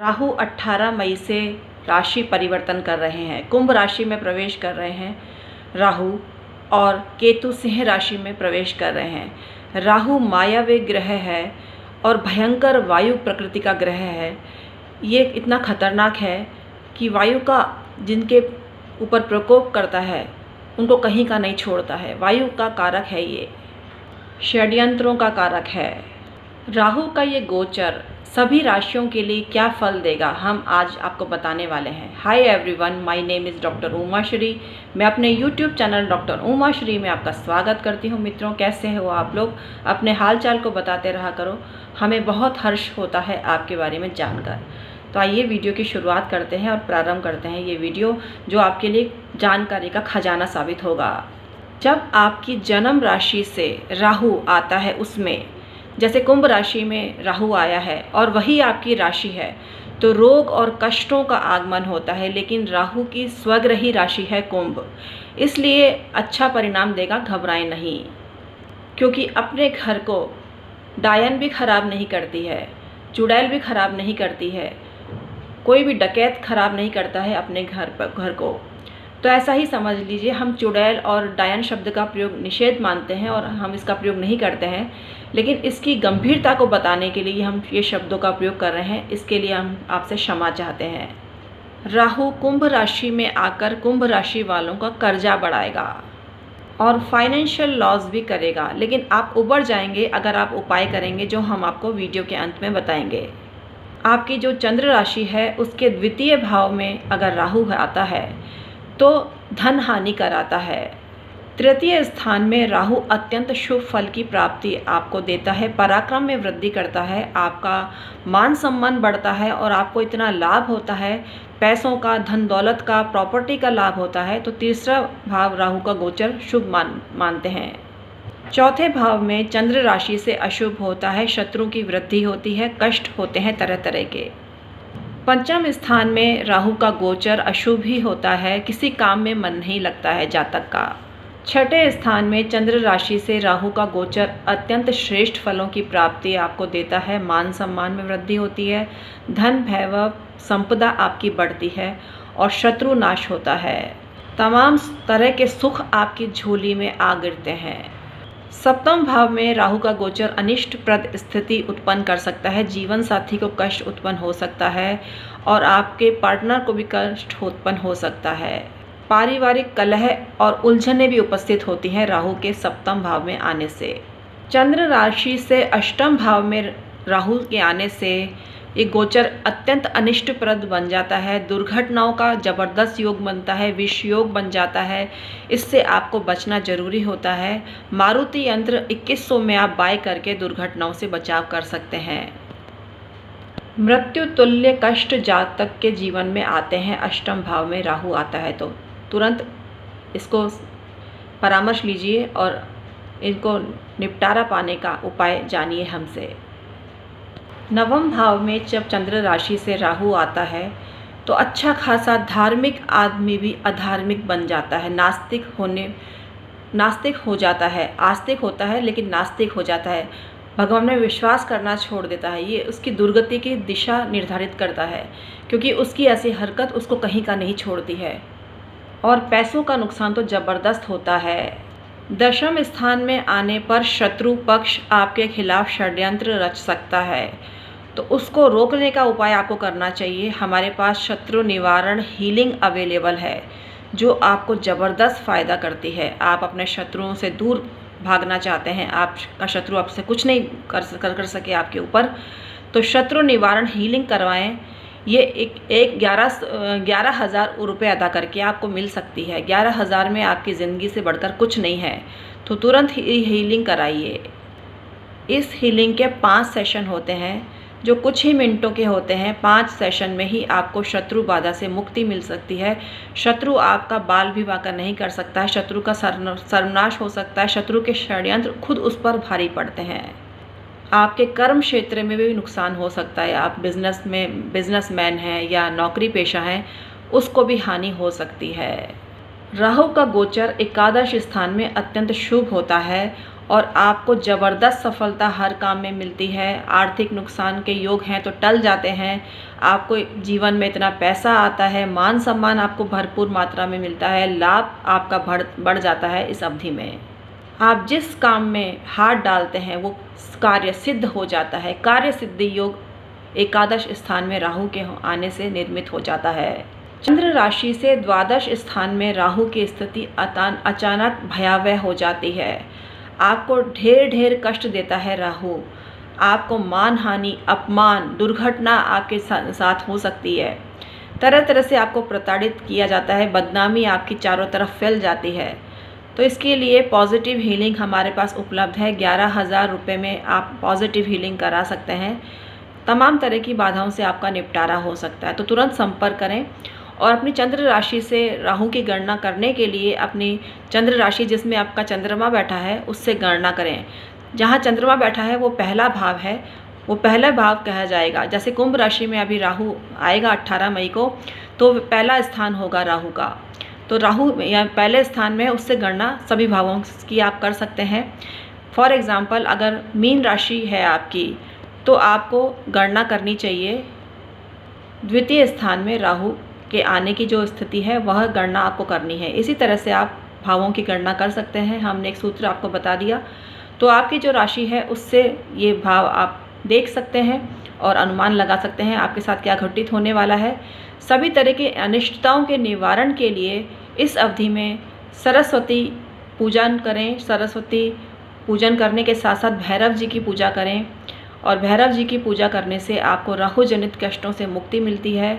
राहु 18 मई से राशि परिवर्तन कर रहे हैं, कुंभ राशि में प्रवेश कर रहे हैं राहु, और केतु सिंह राशि में प्रवेश कर रहे हैं। राहु मायावी ग्रह है और भयंकर वायु प्रकृति का ग्रह है। ये इतना खतरनाक है कि वायु का जिनके ऊपर प्रकोप करता है उनको कहीं का नहीं छोड़ता है। वायु का कारक है, ये षड्यंत्रों का कारक है। राहु का ये गोचर सभी राशियों के लिए क्या फल देगा, हम आज आपको बताने वाले हैं। Hi everyone, my name is doctor Uma Shri. मैं अपने YouTube channel doctor Uma Shri में आपका स्वागत करती हूँ। मित्रों, कैसे हो आप लोग? अपने हाल चाल को बताते रहा करो, हमें बहुत हर्ष होता है आपके बारे में जानकर। तो आइए वीडियो की शुरुआत करते हैं और प्रारंभ करते हैं ये वीडियो, जो आपके लिए जानकारी का खजाना साबित होगा। जब आपकी जन्म राशि से राहु आता है, उसमें जैसे कुंभ राशि में राहु आया है और वही आपकी राशि है, तो रोग और कष्टों का आगमन होता है। लेकिन राहु की स्वग्रही राशि है कुंभ, इसलिए अच्छा परिणाम देगा, घबराएं नहीं। क्योंकि अपने घर को डायन भी खराब नहीं करती है, चुड़ैल भी खराब नहीं करती है, कोई भी डकैत खराब नहीं करता है अपने घर को। तो ऐसा ही समझ लीजिए, हम चुड़ैल और डायन शब्द का प्रयोग निषेध मानते हैं और हम इसका प्रयोग नहीं करते हैं, लेकिन इसकी गंभीरता को बताने के लिए हम ये शब्दों का प्रयोग कर रहे हैं। इसके लिए हम आपसे क्षमा चाहते हैं। राहु कुंभ राशि में आकर कुंभ राशि वालों का कर्जा बढ़ाएगा और फाइनेंशियल लॉस भी करेगा, लेकिन आप उबर जाएंगे अगर आप उपाय करेंगे, जो हम आपको वीडियो के अंत में बताएंगे। आपकी जो चंद्र राशि है उसके द्वितीय भाव में अगर राहु आता है तो धन हानि कराता है। तृतीय स्थान में राहु अत्यंत शुभ फल की प्राप्ति आपको देता है, पराक्रम में वृद्धि करता है, आपका मान सम्मान बढ़ता है और आपको इतना लाभ होता है, पैसों का, धन दौलत का, प्रॉपर्टी का लाभ होता है। तो तीसरा भाव राहु का गोचर शुभ मानते हैं। चौथे भाव में चंद्र राशि से अशुभ होता है, शत्रु की वृद्धि होती है, कष्ट होते हैं तरह तरह के। पंचम स्थान में राहु का गोचर अशुभ ही होता है, किसी काम में मन नहीं लगता है जातक का। छठे स्थान में चंद्र राशि से राहु का गोचर अत्यंत श्रेष्ठ फलों की प्राप्ति आपको देता है, मान सम्मान में वृद्धि होती है, धन वैभव संपदा आपकी बढ़ती है और शत्रु नाश होता है। तमाम तरह के सुख आपकी झोली में आ गिरते हैं। सप्तम भाव में राहु का गोचर अनिष्टप्रद स्थिति उत्पन्न कर सकता है, जीवन साथी को कष्ट उत्पन्न हो सकता है और आपके पार्टनर को भी कष्ट उत्पन्न हो सकता है। पारिवारिक कलह और उलझनें भी उपस्थित होती हैं राहु के सप्तम भाव में आने से। चंद्र राशि से अष्टम भाव में राहु के आने से ये गोचर अत्यंत अनिष्टप्रद बन जाता है, दुर्घटनाओं का जबरदस्त योग बनता है, विष योग बन जाता है। इससे आपको बचना जरूरी होता है। मारुति यंत्र 2100 में आप बाय करके दुर्घटनाओं से बचाव कर सकते हैं। मृत्यु तुल्य कष्ट जातक के जीवन में आते हैं, अष्टम भाव में राहु आता है तो तुरंत इसको परामर्श लीजिए और इनको निपटारा पाने का उपाय जानिए हमसे। नवम भाव में जब चंद्र राशि से राहु आता है तो अच्छा खासा धार्मिक आदमी भी अधार्मिक बन जाता है, नास्तिक हो जाता है। आस्तिक होता है लेकिन नास्तिक हो जाता है, भगवान में विश्वास करना छोड़ देता है। ये उसकी दुर्गति की दिशा निर्धारित करता है, क्योंकि उसकी ऐसी हरकत उसको कहीं का नहीं छोड़ती है। और पैसों का नुकसान तो ज़बरदस्त होता है। दशम स्थान में आने पर शत्रु पक्ष आपके खिलाफ षड्यंत्र रच सकता है, तो उसको रोकने का उपाय आपको करना चाहिए। हमारे पास शत्रु निवारण हीलिंग अवेलेबल है, जो आपको ज़बरदस्त फ़ायदा करती है। आप अपने शत्रुओं से दूर भागना चाहते हैं, आपका शत्रु आपसे कुछ नहीं कर सके आपके ऊपर, तो शत्रु निवारण हीलिंग करवाएं। ये एक 11,000 रुपये अदा करके आपको मिल सकती है। 11,000 में आपकी ज़िंदगी से बढ़कर कुछ नहीं है, तो तुरंत ही हीलिंग कराइए। इस हीलिंग के 5 सेशन होते हैं, जो कुछ ही मिनटों के होते हैं। 5 सेशन में ही आपको शत्रु बाधा से मुक्ति मिल सकती है। शत्रु आपका बाल भी बांका नहीं कर सकता है, शत्रु का सर्वनाश हो सकता है, शत्रु के षड्यंत्र खुद उस पर भारी पड़ते हैं। आपके कर्म क्षेत्र में भी नुकसान हो सकता है। आप बिजनेसमैन हैं या नौकरी पेशा हैं, उसको भी हानि हो सकती है। राहु का गोचर एकादश स्थान में अत्यंत शुभ होता है और आपको ज़बरदस्त सफलता हर काम में मिलती है। आर्थिक नुकसान के योग हैं तो टल जाते हैं। आपको जीवन में इतना पैसा आता है, मान सम्मान आपको भरपूर मात्रा में मिलता है, लाभ आपका बढ़ जाता है इस अवधि में। आप जिस काम में हाथ डालते हैं वो कार्य सिद्ध हो जाता है। कार्य सिद्धि योग एकादश स्थान में राहु के आने से निर्मित हो जाता है। चंद्र राशि से द्वादश स्थान में राहु की स्थिति अचानक भयावह हो जाती है। आपको ढेर कष्ट देता है राहु। आपको मान हानि, अपमान, दुर्घटना आपके साथ हो सकती है। तरह तरह से आपको प्रताड़ित किया जाता है, बदनामी आपकी चारों तरफ फैल जाती है। तो इसके लिए पॉजिटिव हीलिंग हमारे पास उपलब्ध है। 11,000 रुपये में आप पॉजिटिव हीलिंग करा सकते हैं। तमाम तरह की बाधाओं से आपका निपटारा हो सकता है। तो तुरंत संपर्क करें और अपनी चंद्र राशि से राहु की गणना करने के लिए अपनी चंद्र राशि जिसमें आपका चंद्रमा बैठा है उससे गणना करें। जहाँ चंद्रमा बैठा है वो पहला भाव है, वो पहला भाव कहा जाएगा। जैसे कुंभ राशि में अभी राहु आएगा 18 मई को, तो पहला स्थान होगा राहु का। तो राहु या पहले स्थान में उससे गणना सभी भावों की आप कर सकते हैं। फॉर एग्ज़ाम्पल अगर मीन राशि है आपकी तो आपको गणना करनी चाहिए द्वितीय स्थान में राहु के आने की जो स्थिति है वह गणना आपको करनी है। इसी तरह से आप भावों की गणना कर सकते हैं। हमने एक सूत्र आपको बता दिया, तो आपकी जो राशि है उससे ये भाव आप देख सकते हैं और अनुमान लगा सकते हैं आपके साथ क्या घटित होने वाला है। सभी तरह की अनिश्चितताओं के निवारण के लिए इस अवधि में सरस्वती पूजन करें। सरस्वती पूजन करने के साथ साथ भैरव जी की पूजा करें और भैरव जी की पूजा करने से आपको राहु जनित कष्टों से मुक्ति मिलती है।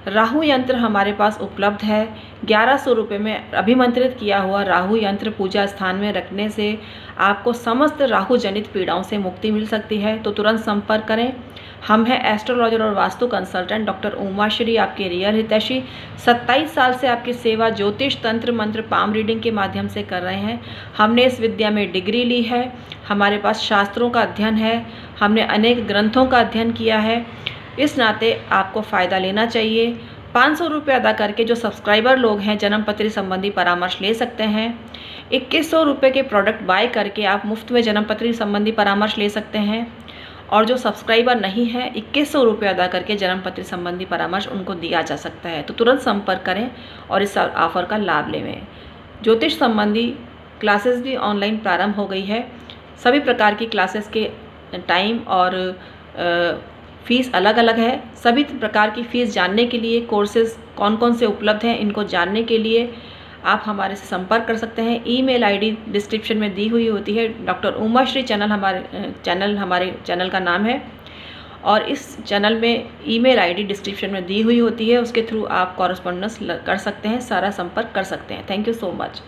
राहु यंत्र हमारे पास उपलब्ध है। 1100 रुपये में अभिमंत्रित किया हुआ राहु यंत्र पूजा स्थान में रखने से आपको समस्त राहु जनित पीड़ाओं से मुक्ति मिल सकती है। तो तुरंत संपर्क करें। हम हैं एस्ट्रोलॉजर और वास्तु कंसल्टेंट डॉक्टर उमाश्री, आपके रियल हितैषी। 27 साल से आपकी सेवा ज्योतिष, तंत्र, मंत्र, पाम रीडिंग के माध्यम से कर रहे हैं। हमने इस विद्या में डिग्री ली है। हमारे पास शास्त्रों का अध्ययन है। हमने अनेक ग्रंथों का अध्ययन किया है। इस नाते आपको फ़ायदा लेना चाहिए। 500 रुपये अदा करके जो सब्सक्राइबर लोग हैं जन्म पत्री संबंधी परामर्श ले सकते हैं। 2100 रुपये के प्रोडक्ट बाय करके आप मुफ्त में जन्म पत्री संबंधी परामर्श ले सकते हैं। और जो सब्सक्राइबर नहीं है 2100 रुपये अदा करके जन्म पत्री संबंधी परामर्श उनको दिया जा सकता है। तो तुरंत संपर्क करें और इस ऑफ़र का लाभ लें। ज्योतिष संबंधी क्लासेस भी ऑनलाइन प्रारंभ हो गई है। सभी प्रकार की क्लासेस के टाइम और फ़ीस अलग अलग है। सभी प्रकार की फ़ीस जानने के लिए, कोर्सेज़ कौन कौन से उपलब्ध हैं इनको जानने के लिए आप हमारे से संपर्क कर सकते हैं। ईमेल आईडी डिस्क्रिप्शन में दी हुई होती है। डॉक्टर उमाश्री चैनल हमारे चैनल का नाम है और इस चैनल में ईमेल आईडी डिस्क्रिप्शन में दी हुई होती है। उसके थ्रू आप कॉरेस्पॉन्डेंस कर सकते हैं, सारा संपर्क कर सकते हैं। Thank you so much.